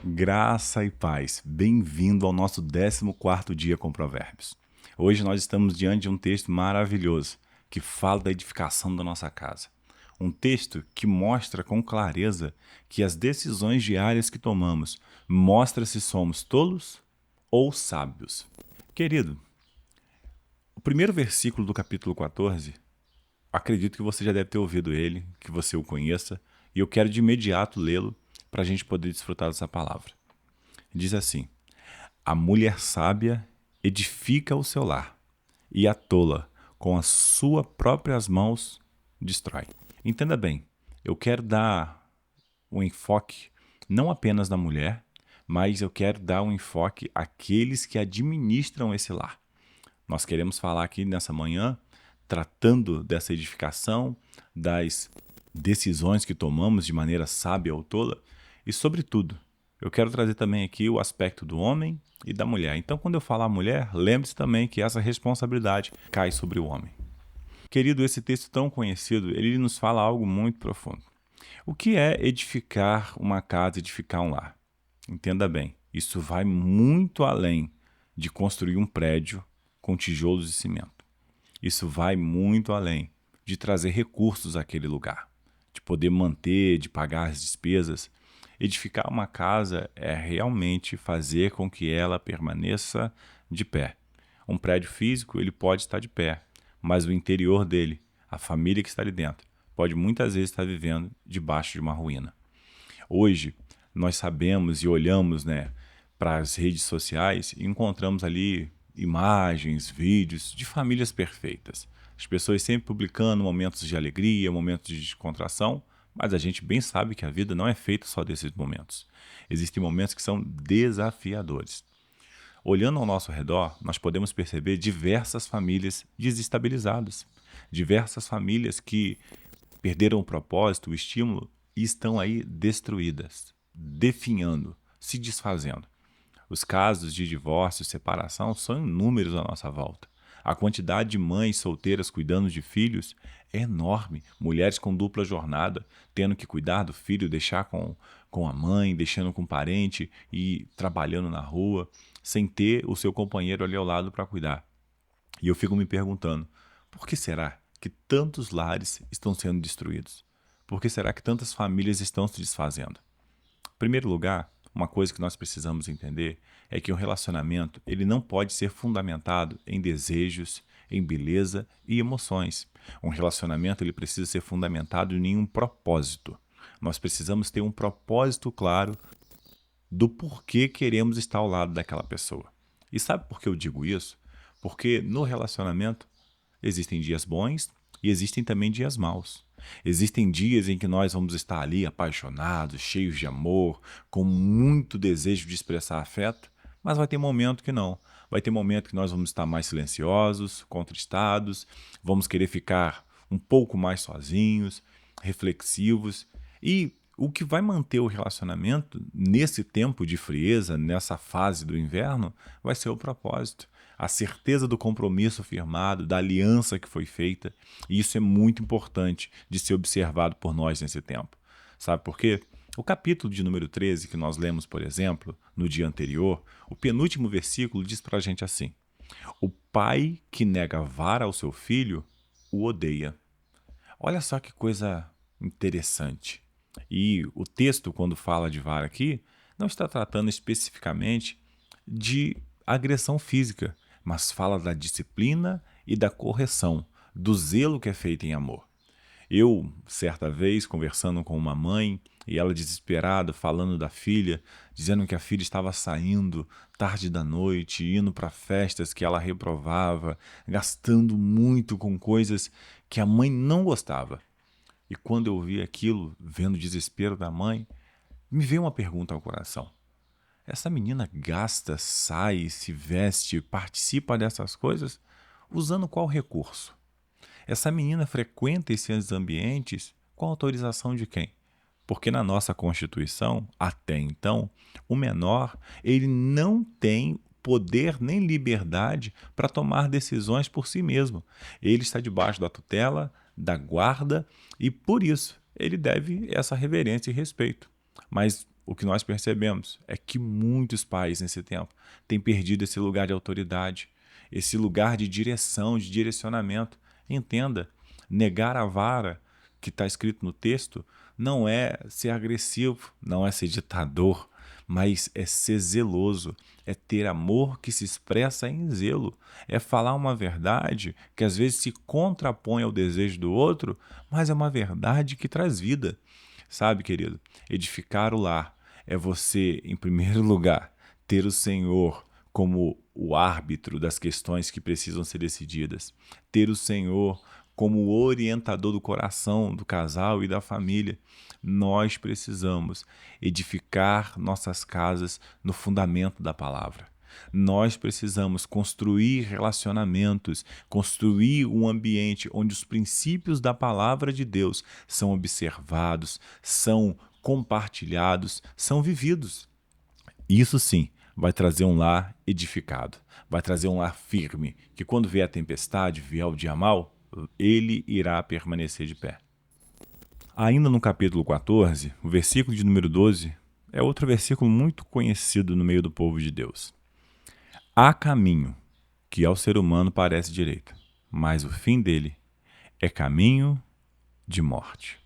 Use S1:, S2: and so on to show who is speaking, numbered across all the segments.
S1: Graça e paz. Bem-vindo ao nosso 14º dia com Provérbios. Hoje nós estamos diante de um texto maravilhoso que fala da edificação da nossa casa. Um texto que mostra com clareza que as decisões diárias que tomamos mostram se somos tolos ou sábios. Querido, o primeiro versículo do capítulo 14, acredito que você já deve ter ouvido ele, que você o conheça, e eu quero de imediato lê-lo para a gente poder desfrutar dessa palavra. Diz assim: a mulher sábia edifica o seu lar, e a tola, com as suas próprias mãos, destrói. Entenda bem, eu quero dar um enfoque não apenas na mulher, mas eu quero dar um enfoque àqueles que administram esse lar. Nós queremos falar aqui nessa manhã, tratando dessa edificação, das decisões que tomamos de maneira sábia ou tola, e sobretudo, eu quero trazer também aqui o aspecto do homem e da mulher. Então, quando eu falar mulher, lembre-se também que essa responsabilidade cai sobre o homem. Querido, esse texto tão conhecido, ele nos fala algo muito profundo. O que é edificar uma casa, edificar um lar? Entenda bem, isso vai muito além de construir um prédio com tijolos e cimento. Isso vai muito além de trazer recursos àquele lugar, de poder manter, de pagar as despesas. Edificar uma casa é realmente fazer com que ela permaneça de pé. Um prédio físico, ele pode estar de pé, mas o interior dele, a família que está ali dentro, pode muitas vezes estar vivendo debaixo de uma ruína. Hoje, nós sabemos e olhamos, para as redes sociais e encontramos ali imagens, vídeos de famílias perfeitas. As pessoas sempre publicando momentos de alegria, momentos de descontração, mas a gente bem sabe que a vida não é feita só desses momentos. Existem momentos que são desafiadores. Olhando ao nosso redor, nós podemos perceber diversas famílias desestabilizadas, diversas famílias que perderam o propósito, o estímulo e estão aí destruídas, definhando, se desfazendo. Os casos de divórcio e separação são inúmeros à nossa volta. A quantidade de mães solteiras cuidando de filhos é enorme. Mulheres com dupla jornada, tendo que cuidar do filho, deixar com a mãe, deixando com o parente e trabalhando na rua, sem ter o seu companheiro ali ao lado para cuidar. E eu fico me perguntando, por que será que tantos lares estão sendo destruídos? Por que será que tantas famílias estão se desfazendo? Em primeiro lugar, uma coisa que nós precisamos entender é que um relacionamento ele não pode ser fundamentado em desejos, em beleza e emoções. Um relacionamento ele precisa ser fundamentado em um propósito. Nós precisamos ter um propósito claro do porquê queremos estar ao lado daquela pessoa. E sabe por que eu digo isso? Porque no relacionamento existem dias bons e existem também dias maus. Existem dias em que nós vamos estar ali apaixonados, cheios de amor, com muito desejo de expressar afeto, mas vai ter momento que não. Vai ter momento que nós vamos estar mais silenciosos, contristados, vamos querer ficar um pouco mais sozinhos, reflexivos. E o que vai manter o relacionamento nesse tempo de frieza, nessa fase do inverno, vai ser o propósito. A certeza do compromisso firmado, da aliança que foi feita, e isso é muito importante de ser observado por nós nesse tempo. Sabe por quê? O capítulo de número 13, que nós lemos, por exemplo, no dia anterior, o penúltimo versículo diz para a gente assim: o pai que nega vara ao seu filho o odeia. Olha só que coisa interessante. E o texto, quando fala de vara aqui, não está tratando especificamente de agressão física, mas fala da disciplina e da correção, do zelo que é feito em amor. Eu, certa vez, conversando com uma mãe, e ela desesperada, falando da filha, dizendo que a filha estava saindo tarde da noite, indo para festas que ela reprovava, gastando muito com coisas que a mãe não gostava. E quando eu vi aquilo, vendo o desespero da mãe, me veio uma pergunta ao coração. Essa menina gasta, sai, se veste, participa dessas coisas usando qual recurso? Essa menina frequenta esses ambientes com autorização de quem? Porque na nossa Constituição, até então, o menor ele não tem poder nem liberdade para tomar decisões por si mesmo. Ele está debaixo da tutela, da guarda e, por isso, ele deve essa reverência e respeito. Mas o que nós percebemos é que muitos pais nesse tempo têm perdido esse lugar de autoridade, esse lugar de direção, de direcionamento. Entenda, negar a vara que está escrito no texto não é ser agressivo, não é ser ditador, mas é ser zeloso, é ter amor que se expressa em zelo, é falar uma verdade que às vezes se contrapõe ao desejo do outro, mas é uma verdade que traz vida. Sabe, querido, edificar o lar é você, em primeiro lugar, ter o Senhor como o árbitro das questões que precisam ser decididas, ter o Senhor como o orientador do coração do casal e da família. Nós precisamos edificar nossas casas no fundamento da palavra. Nós precisamos construir relacionamentos, construir um ambiente onde os princípios da palavra de Deus são observados, são compartilhados, são vividos. Isso sim vai trazer um lar edificado, vai trazer um lar firme, que quando vier a tempestade, vier o dia mau, ele irá permanecer de pé. Ainda no capítulo 14, o versículo de número 12, é outro versículo muito conhecido no meio do povo de Deus. Há caminho que ao ser humano parece direito, mas o fim dele é caminho de morte.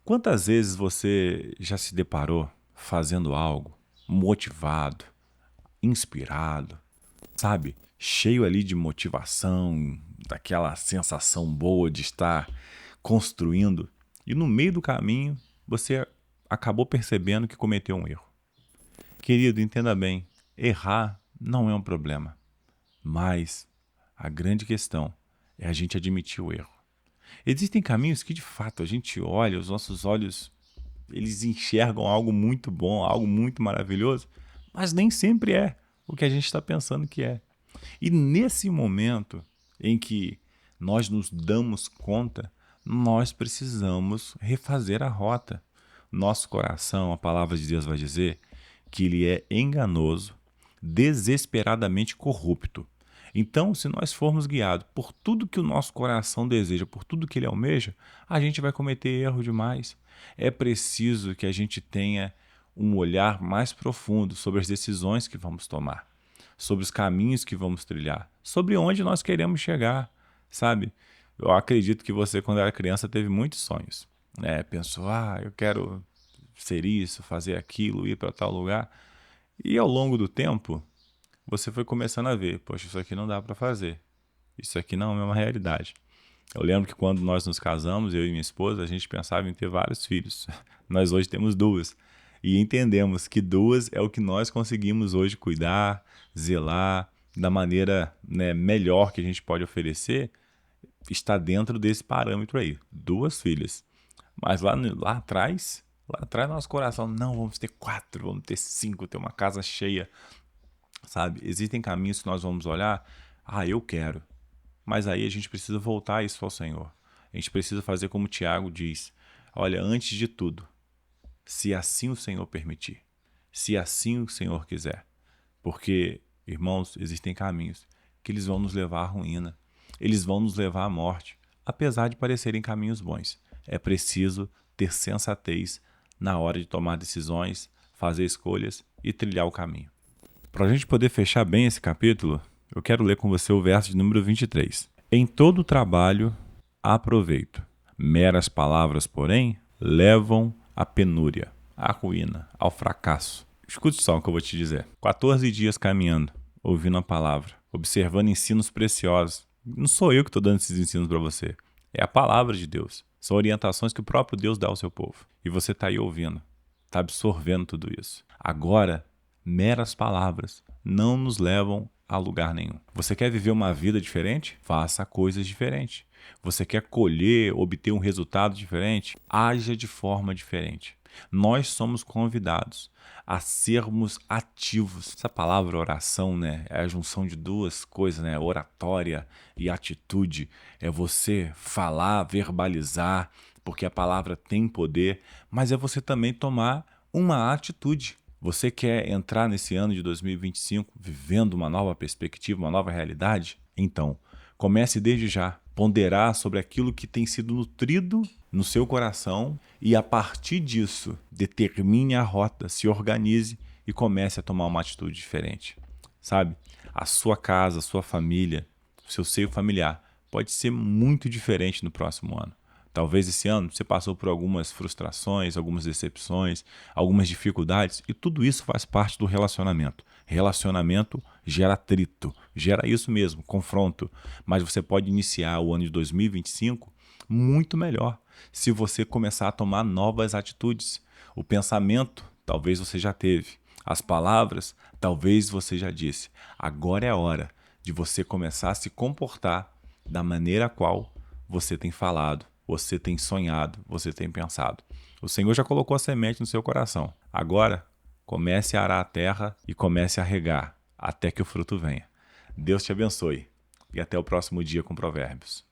S1: Quantas vezes você já se deparou fazendo algo motivado, inspirado, sabe? Cheio ali de motivação, daquela sensação boa de estar construindo, e no meio do caminho você acabou percebendo que cometeu um erro. Querido, entenda bem, errar não é um problema, mas a grande questão é a gente admitir o erro. Existem caminhos que de fato a gente olha, os nossos olhos, eles enxergam algo muito bom, algo muito maravilhoso, mas nem sempre é o que a gente está pensando que é. E nesse momento em que nós nos damos conta, nós precisamos refazer a rota. Nosso coração, a palavra de Deus vai dizer que ele é enganoso, desesperadamente corrupto. Então, se nós formos guiados por tudo que o nosso coração deseja, por tudo que ele almeja, a gente vai cometer erro demais. É preciso que a gente tenha um olhar mais profundo sobre as decisões que vamos tomar, sobre os caminhos que vamos trilhar, sobre onde nós queremos chegar, sabe? Eu acredito que você, quando era criança, teve muitos sonhos, né? Pensou, eu quero ser isso, fazer aquilo, ir para tal lugar. E ao longo do tempo, você foi começando a ver, poxa, isso aqui não dá para fazer. Isso aqui não é uma realidade. Eu lembro que quando nós nos casamos, eu e minha esposa, a gente pensava em ter vários filhos. Nós hoje temos duas. E entendemos que duas é o que nós conseguimos hoje cuidar, zelar, da maneira, né, melhor que a gente pode oferecer, está dentro desse parâmetro aí. Duas filhas. Mas lá atrás, nosso coração, não, vamos ter 4, vamos ter 5, ter uma casa cheia. Sabe? Existem caminhos que nós vamos olhar, eu quero. Mas aí a gente precisa voltar isso ao Senhor. A gente precisa fazer como Tiago diz. Olha, antes de tudo, se assim o Senhor permitir, se assim o Senhor quiser. Porque, irmãos, existem caminhos que eles vão nos levar à ruína. Eles vão nos levar à morte, apesar de parecerem caminhos bons. É preciso ter sensatez na hora de tomar decisões, fazer escolhas e trilhar o caminho. Para a gente poder fechar bem esse capítulo, eu quero ler com você o verso de número 23. Em todo trabalho há proveito. Meras palavras, porém, levam à penúria, à ruína, ao fracasso. Escute só o que eu vou te dizer. 14 dias caminhando, ouvindo a palavra, observando ensinos preciosos. Não sou eu que estou dando esses ensinos para você. É a palavra de Deus. São orientações que o próprio Deus dá ao seu povo. E você está aí ouvindo, está absorvendo tudo isso. Agora, meras palavras não nos levam a lugar nenhum. Você quer viver uma vida diferente? Faça coisas diferentes. Você quer colher, obter um resultado diferente? Haja de forma diferente. Nós somos convidados a sermos ativos. Essa palavra oração, né, é a junção de duas coisas, né? Oratória e atitude. É você falar, verbalizar, porque a palavra tem poder, mas é você também tomar uma atitude. Você quer entrar nesse ano de 2025 vivendo uma nova perspectiva, uma nova realidade? Então, comece desde já. ponderar sobre aquilo que tem sido nutrido no seu coração e, a partir disso, determine a rota, se organize e comece a tomar uma atitude diferente. Sabe? A sua casa, a sua família, o seu seio familiar pode ser muito diferente no próximo ano. Talvez esse ano você passou por algumas frustrações, algumas decepções, algumas dificuldades, e tudo isso faz parte do relacionamento. Relacionamento gera atrito, gera isso mesmo, confronto. Mas você pode iniciar o ano de 2025 muito melhor se você começar a tomar novas atitudes. O pensamento, talvez você já teve. As palavras, talvez você já disse. Agora é a hora de você começar a se comportar da maneira a qual você tem falado, você tem sonhado, você tem pensado. O Senhor já colocou a semente no seu coração. Agora, comece a arar a terra e comece a regar até que o fruto venha. Deus te abençoe e até o próximo dia com Provérbios.